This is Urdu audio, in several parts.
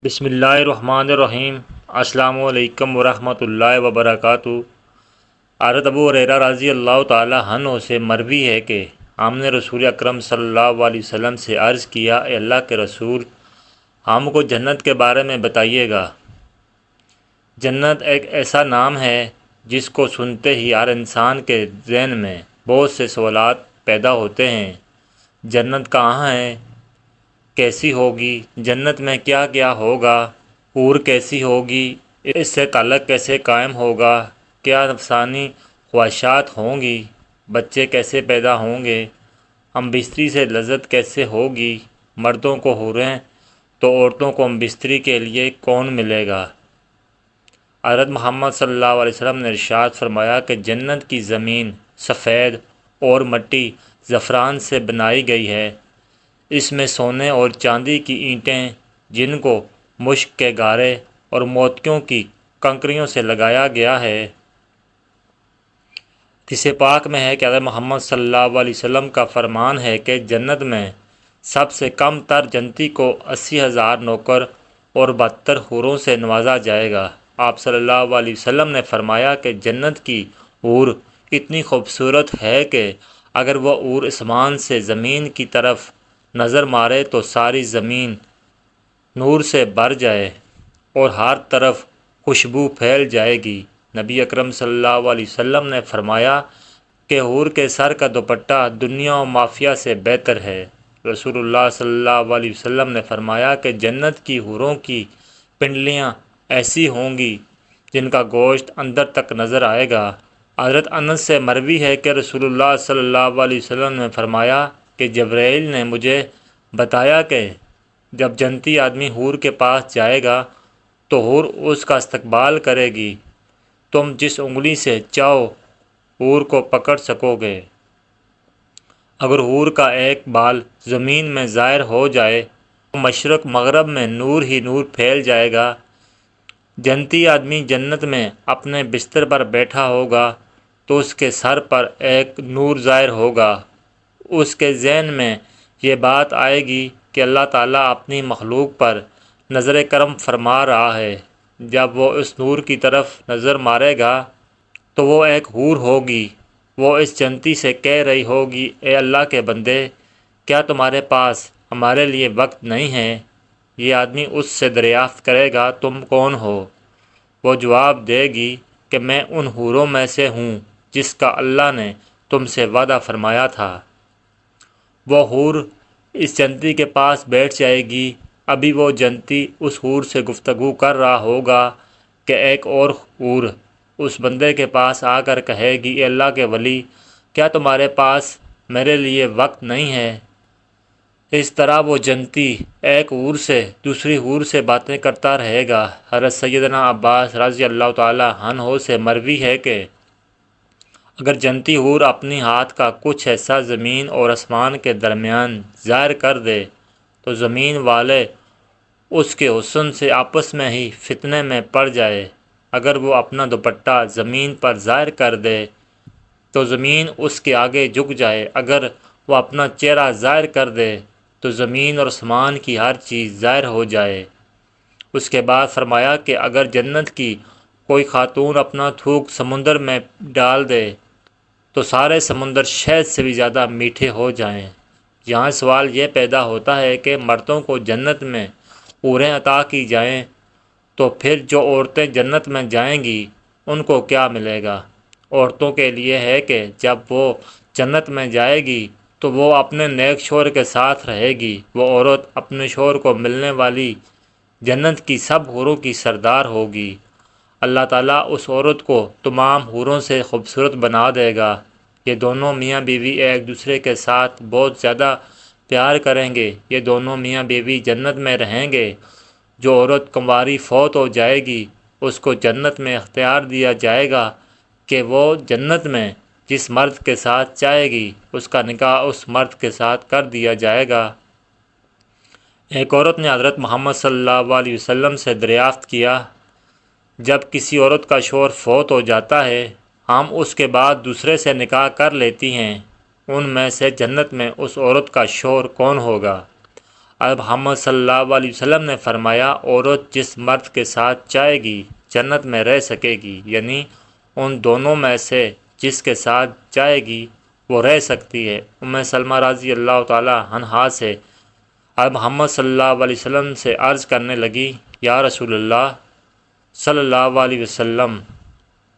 بسم اللہ الرحمن الرحیم۔ السلام علیکم ورحمۃ اللہ وبرکاتہ۔ حضرت ابو ہریرہ رضی اللہ تعالی عنہ سے مروی ہے کہ ہم نے رسول اکرم صلی اللہ علیہ وسلم سے عرض کیا، اے اللہ کے رسول، ہم کو جنت کے بارے میں بتائیے گا۔ جنت ایک ایسا نام ہے جس کو سنتے ہی ہر انسان کے ذہن میں بہت سے سوالات پیدا ہوتے ہیں۔ جنت کہاں ہے؟ کیسی ہوگی؟ جنت میں کیا کیا ہوگا؟ حور کیسی ہوگی؟ اس سے تعلق کیسے قائم ہوگا؟ کیا نفسانی خواہشات ہوں گی؟ بچے کیسے پیدا ہوں گے؟ ہم بستری سے لذت کیسے ہوگی؟ مردوں کو حوریں تو عورتوں کو ہم بستری کے لیے کون ملے گا؟ حضرت محمد صلی اللہ علیہ وسلم نے ارشاد فرمایا کہ جنت کی زمین سفید اور مٹی زعفران سے بنائی گئی ہے۔ اس میں سونے اور چاندی کی اینٹیں، جن کو مشک کے گارے اور موتیوں کی کنکریوں سے لگایا گیا ہے۔ حدیث پاک میں ہے کہ حضرت محمد صلی اللہ علیہ وسلم کا فرمان ہے کہ جنت میں سب سے کم تر جنتی کو 80,000 نوکر اور 72 حوروں سے نوازا جائے گا۔ آپ صلی اللہ علیہ وسلم نے فرمایا کہ جنت کی حور اتنی خوبصورت ہے کہ اگر وہ حور آسمان سے زمین کی طرف نظر مارے تو ساری زمین نور سے بھر جائے اور ہر طرف خوشبو پھیل جائے گی۔ نبی اکرم صلی اللہ علیہ وسلم نے فرمایا کہ حور کے سر کا دوپٹہ دنیا و مافیا سے بہتر ہے۔ رسول اللہ صلی اللہ علیہ وسلم نے فرمایا کہ جنت کی حوروں کی پنڈلیاں ایسی ہوں گی جن کا گوشت اندر تک نظر آئے گا۔ حضرت انس سے مروی ہے کہ رسول اللہ صلی اللہ علیہ وسلم نے فرمایا کہ جبرائیل نے مجھے بتایا کہ جب جنتی آدمی حور کے پاس جائے گا تو حور اس کا استقبال کرے گی۔ تم جس انگلی سے چاہو حور کو پکڑ سکو گے۔ اگر حور کا ایک بال زمین میں ظاہر ہو جائے تو مشرق مغرب میں نور ہی نور پھیل جائے گا۔ جنتی آدمی جنت میں اپنے بستر پر بیٹھا ہوگا تو اس کے سر پر ایک نور ظاہر ہوگا۔ اس کے ذہن میں یہ بات آئے گی کہ اللہ تعالیٰ اپنی مخلوق پر نظر کرم فرما رہا ہے۔ جب وہ اس نور کی طرف نظر مارے گا تو وہ ایک حور ہوگی۔ وہ اس جنتی سے کہہ رہی ہوگی، اے اللہ کے بندے، کیا تمہارے پاس ہمارے لیے وقت نہیں ہے؟ یہ آدمی اس سے دریافت کرے گا، تم کون ہو؟ وہ جواب دے گی کہ میں ان حوروں میں سے ہوں جس کا اللہ نے تم سے وعدہ فرمایا تھا۔ وہ حور اس جنتی کے پاس بیٹھ جائے گی۔ ابھی وہ جنتی اس حور سے گفتگو کر رہا ہوگا کہ ایک اور حور اس بندے کے پاس آ کر کہے گی، اے اللہ کے ولی، کیا تمہارے پاس میرے لیے وقت نہیں ہے؟ اس طرح وہ جنتی ایک حور سے دوسری حور سے باتیں کرتا رہے گا۔ حضرت سیدنا عباس رضی اللہ تعالی عنہ سے مروی ہے کہ اگر جنتی حور اپنی ہاتھ کا کچھ حصہ زمین اور آسمان کے درمیان ظاہر کر دے تو زمین والے اس کے حسن سے آپس میں ہی فتنے میں پڑ جائے۔ اگر وہ اپنا دوپٹہ زمین پر ظاہر کر دے تو زمین اس کے آگے جھک جائے۔ اگر وہ اپنا چہرہ ظاہر کر دے تو زمین اور آسمان کی ہر چیز ظاہر ہو جائے۔ اس کے بعد فرمایا کہ اگر جنت کی کوئی خاتون اپنا تھوک سمندر میں ڈال دے تو سارے سمندر شہد سے بھی زیادہ میٹھے ہو جائیں۔ یہاں سوال یہ پیدا ہوتا ہے کہ مردوں کو جنت میں حوریں عطا کی جائیں تو پھر جو عورتیں جنت میں جائیں گی ان کو کیا ملے گا؟ عورتوں کے لیے ہے کہ جب وہ جنت میں جائے گی تو وہ اپنے نیک شوہر کے ساتھ رہے گی۔ وہ عورت اپنے شوہر کو ملنے والی جنت کی سب حوروں کی سردار ہوگی۔ اللہ تعالیٰ اس عورت کو تمام حوروں سے خوبصورت بنا دے گا۔ یہ دونوں میاں بیوی ایک دوسرے کے ساتھ بہت زیادہ پیار کریں گے۔ یہ دونوں میاں بیوی جنت میں رہیں گے۔ جو عورت کنواری فوت ہو جائے گی اس کو جنت میں اختیار دیا جائے گا کہ وہ جنت میں جس مرد کے ساتھ چاہے گی اس کا نکاح اس مرد کے ساتھ کر دیا جائے گا۔ ایک عورت نے حضرت محمد صلی اللہ علیہ وسلم سے دریافت کیا، جب کسی عورت کا شوہر فوت ہو جاتا ہے ہم اس کے بعد دوسرے سے نکاح کر لیتی ہیں، ان میں سے جنت میں اس عورت کا شوہر کون ہوگا؟ محمد صلی اللہ علیہ وسلم نے فرمایا عورت جس مرد کے ساتھ چاہے گی جنت میں رہ سکے گی، یعنی ان دونوں میں سے جس کے ساتھ چاہے گی وہ رہ سکتی ہے۔ ام سلمہ رضی اللہ تعالی عنہا سے محمد صلی اللہ علیہ وسلم سے عرض کرنے لگی، یا رسول اللہ صلی اللہ علیہ وسلم،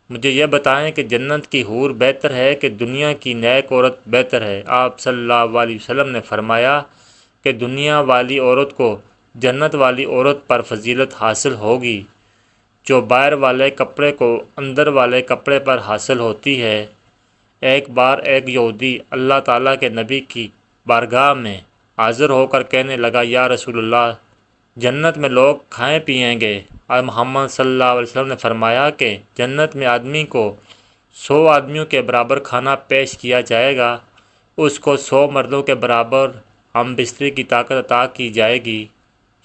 مجھے یہ بتائیں کہ جنت کی حور بہتر ہے کہ دنیا کی نیک عورت بہتر ہے؟ آپ صلی اللہ علیہ وسلم نے فرمایا کہ دنیا والی عورت کو جنت والی عورت پر فضیلت حاصل ہوگی جو باہر والے کپڑے کو اندر والے کپڑے پر حاصل ہوتی ہے۔ ایک بار ایک یہودی اللہ تعالیٰ کے نبی کی بارگاہ میں حاضر ہو کر کہنے لگا، یا رسول اللہ، جنت میں لوگ کھائیں پئیں گے؟ اور محمد صلی اللہ علیہ وسلم نے فرمایا کہ جنت میں آدمی کو 100 آدمیوں کے برابر کھانا پیش کیا جائے گا، اس کو 100 مردوں کے برابر ہم بستری کی طاقت عطا کی جائے گی۔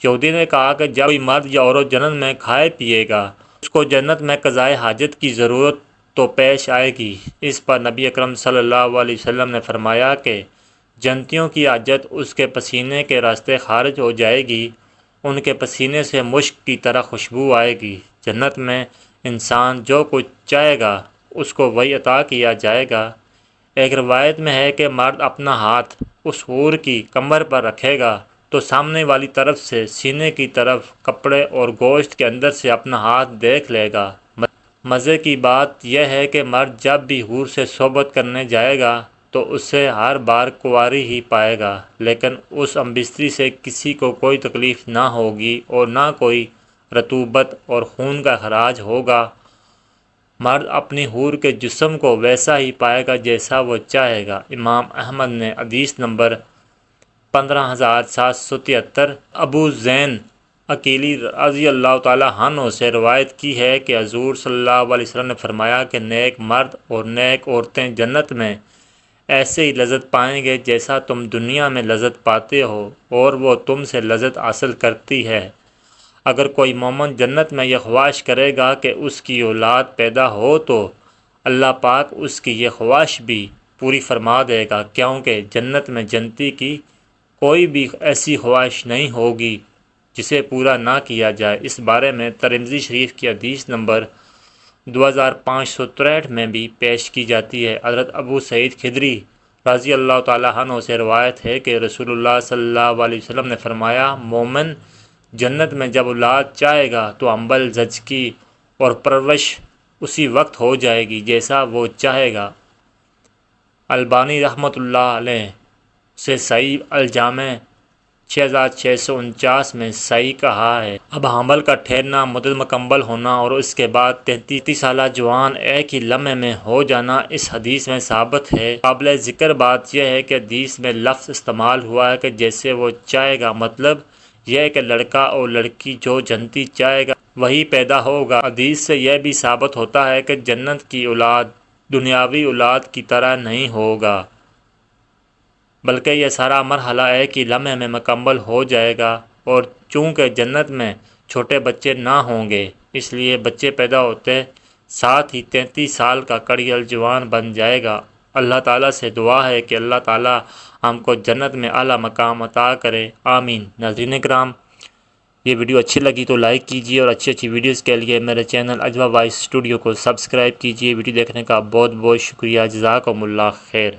یہودی نے کہا کہ جب کوئی مرد یا عورت جنت میں کھائے پیے گا اس کو جنت میں قضائے حاجت کی ضرورت تو پیش آئے گی۔ اس پر نبی اکرم صلی اللہ علیہ وسلم نے فرمایا کہ جنتیوں کی حاجت اس کے پسینے کے راستے خارج ہو جائے گی، ان کے پسینے سے مشک کی طرح خوشبو آئے گی۔ جنت میں انسان جو کچھ چاہے گا اس کو وہی عطا کیا جائے گا۔ ایک روایت میں ہے کہ مرد اپنا ہاتھ اس حور کی کمر پر رکھے گا تو سامنے والی طرف سے سینے کی طرف کپڑے اور گوشت کے اندر سے اپنا ہاتھ دیکھ لے گا۔ مزے کی بات یہ ہے کہ مرد جب بھی حور سے صحبت کرنے جائے گا تو اسے ہر بار کنواری ہی پائے گا، لیکن اس ہمبستری سے کسی کو کوئی تکلیف نہ ہوگی اور نہ کوئی رطوبت اور خون کا اخراج ہوگا۔ مرد اپنی حور کے جسم کو ویسا ہی پائے گا جیسا وہ چاہے گا۔ امام احمد نے حدیث نمبر 15773 ابو زین عقیلی رضی اللہ تعالیٰ عنہ سے روایت کی ہے کہ حضور صلی اللہ علیہ وسلم نے فرمایا کہ نیک مرد اور نیک عورتیں جنت میں ایسے ہی لذت پائیں گے جیسا تم دنیا میں لذت پاتے ہو، اور وہ تم سے لذت حاصل کرتی ہے۔ اگر کوئی مومن جنت میں یہ خواہش کرے گا کہ اس کی اولاد پیدا ہو تو اللہ پاک اس کی یہ خواہش بھی پوری فرما دے گا، کیونکہ جنت میں جنتی کی کوئی بھی ایسی خواہش نہیں ہوگی جسے پورا نہ کیا جائے۔ اس بارے میں ترمذی شریف کی حدیث نمبر 2563 میں بھی پیش کی جاتی ہے۔ حضرت ابو سعید خدری رضی اللہ تعالیٰ عنہ سے روایت ہے کہ رسول اللہ صلی اللہ علیہ وسلم نے فرمایا، مومن جنت میں جب اولاد چاہے گا تو حنبل زچگی اور پرورش اسی وقت ہو جائے گی جیسا وہ چاہے گا۔ البانی رحمۃ اللہ علیہ سے صحیح الجامع 6649 میں صحیح کہا ہے۔ اب حمل کا ٹھہرنا، مدت مکمل ہونا اور اس کے بعد 33 سالہ جوان ایک ہی لمحے میں ہو جانا اس حدیث میں ثابت ہے۔ قابل ذکر بات یہ ہے کہ حدیث میں لفظ استعمال ہوا ہے کہ جیسے وہ چاہے گا، مطلب یہ ہے کہ لڑکا اور لڑکی جو جنتی چاہے گا وہی پیدا ہوگا۔ حدیث سے یہ بھی ثابت ہوتا ہے کہ جنت کی اولاد دنیاوی اولاد کی طرح نہیں ہوگا، بلکہ یہ سارا مرحلہ ایک ہی لمحے میں مکمل ہو جائے گا، اور چونکہ جنت میں چھوٹے بچے نہ ہوں گے اس لیے بچے پیدا ہوتے ساتھ ہی 33 سال کا کڑیل جوان بن جائے گا۔ اللہ تعالیٰ سے دعا ہے کہ اللہ تعالیٰ ہم کو جنت میں اعلیٰ مقام عطا کرے، آمین۔ ناظرین کرام، یہ ویڈیو اچھی لگی تو لائک کیجیے اور اچھی ویڈیوز کے لیے میرے چینل اجوا وائس اسٹوڈیو کو سبسکرائب کیجیے۔ ویڈیو دیکھنے کا بہت بہت شکریہ، جزاکم اللہ خیر۔